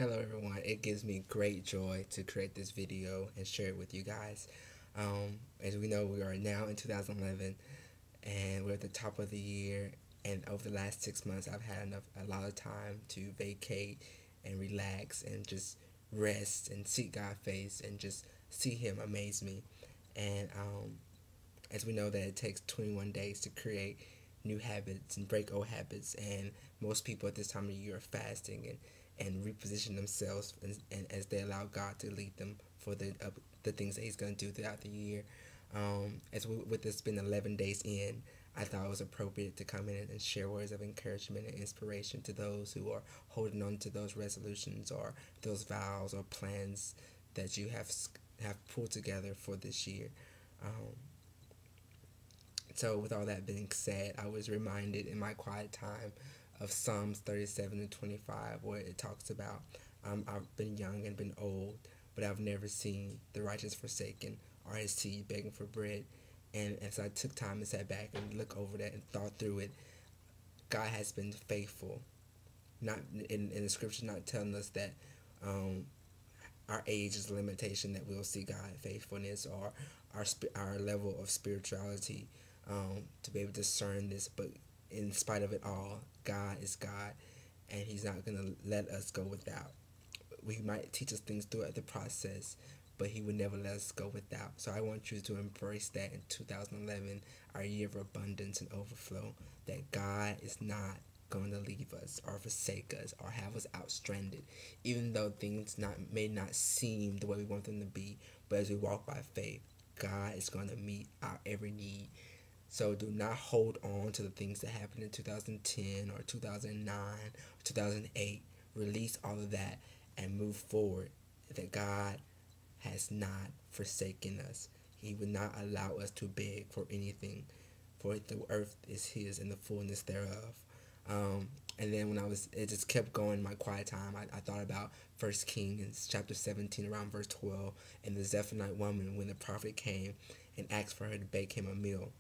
Hello everyone, it gives me great joy to create this video and share it with you guys. As we know, we are now in 2011 and we're at the top of the year, and over the last 6 months I've had a lot of time to vacate and relax and just rest and seek God's face and just see Him amaze me. And as we know that it takes 21 days to create new habits and break old habits, and most people at this time of the year are fasting and reposition themselves, and as they allow God to lead them for the things that He's going to do throughout the year. With this been 11 days in, I thought it was appropriate to come in and share words of encouragement and inspiration to those who are holding on to those resolutions or those vows or plans that you have pulled together for this year. Um, so, with all that being said, I was reminded in my quiet time of Psalms 37 and 25, where it talks about, I've been young and been old, but I've never seen the righteous forsaken or his seed begging for bread. And as I took time and sat back and looked over that and thought through it, God has been faithful. Not in the scripture, not telling us that our age is a limitation that we'll see God faithfulness or our level of spirituality to be able to discern this. But in spite of it all, God is God, and He's not going to let us go without. We might teach us things throughout the process, but He would never let us go without. So I want you to embrace that in 2011, our year of abundance and overflow, that God is not going to leave us or forsake us or have us out stranded, even though things may not seem the way we want them to be. But as we walk by faith, God is going to meet our every need. So do not hold on to the things that happened in 2010 or 2009 or 2008. Release all of that and move forward. That God has not forsaken us. He would not allow us to beg for anything, for the earth is His and the fullness thereof. And then it just kept going in my quiet time. I thought about 1 Kings chapter 17 around verse 12, and the Zephonite woman, when the prophet came and asked for her to bake him a meal.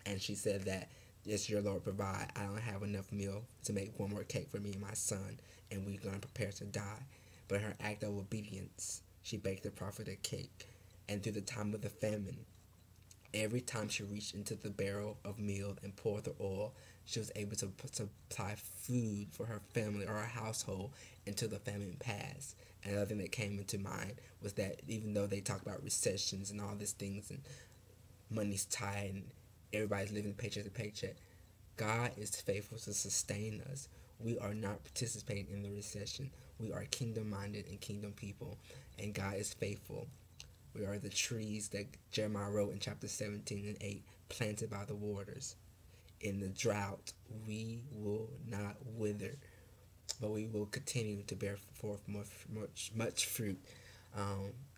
And she said that, yes, your Lord provide. I don't have enough meal to make one more cake for me and my son, and we're going to prepare to die. But her act of obedience, she baked the prophet a cake. And through the time of the famine, every time she reached into the barrel of meal and poured the oil, she was able to supply food for her family or her household until the famine passed. And another thing that came into mind was that even though they talk about recessions and all these things and money's tight and everybody's living paycheck to paycheck, God is faithful to sustain us. We are not participating in the recession. We are kingdom minded and kingdom people, and God is faithful. We are the trees that Jeremiah wrote in chapter 17 and 8, planted by the waters. In the drought, we will not wither, but we will continue to bear forth much fruit.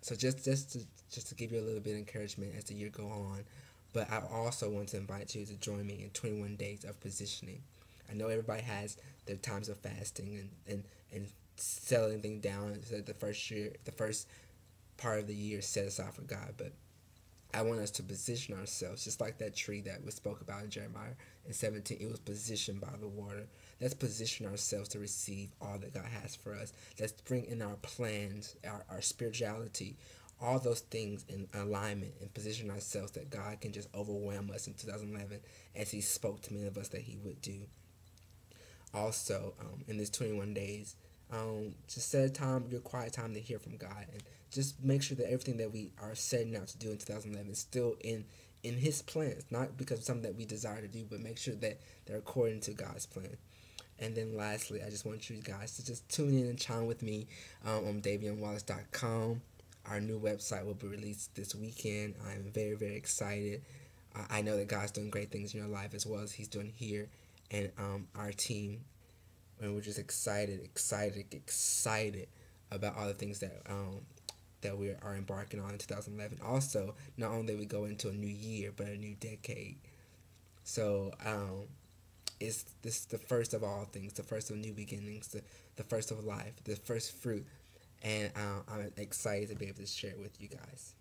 So just to give you a little bit of encouragement as the year go on, but I also want to invite you to join me in 21 days of positioning. I know everybody has their times of fasting and settling things down. So the first part of the year set aside for God, but I want us to position ourselves just like that tree that was spoke about in Jeremiah in 17. It was positioned by the water. Let's position ourselves to receive all that God has for us. Let's bring in our plans, our spirituality, all those things in alignment, and position ourselves that God can just overwhelm us in 2011 as He spoke to many of us that He would do. Also, in these 21 days, just set a time, your quiet time, to hear from God, and just make sure that everything that we are setting out to do in 2011 is still in His plans, not because of something that we desire to do, but make sure that they're according to God's plan. And then lastly, I just want you guys to just tune in and chime with me on DavionWallace.com. Our new website will be released this weekend. I'm very, very excited. I know that God's doing great things in your life as well as He's doing here, and our team. And we're just excited about all the things that we are embarking on in 2011. Also, not only that we go into a new year, but a new decade. So it's this the first of all things, the first of new beginnings, the first of life, the first fruit. And I'm excited to be able to share it with you guys.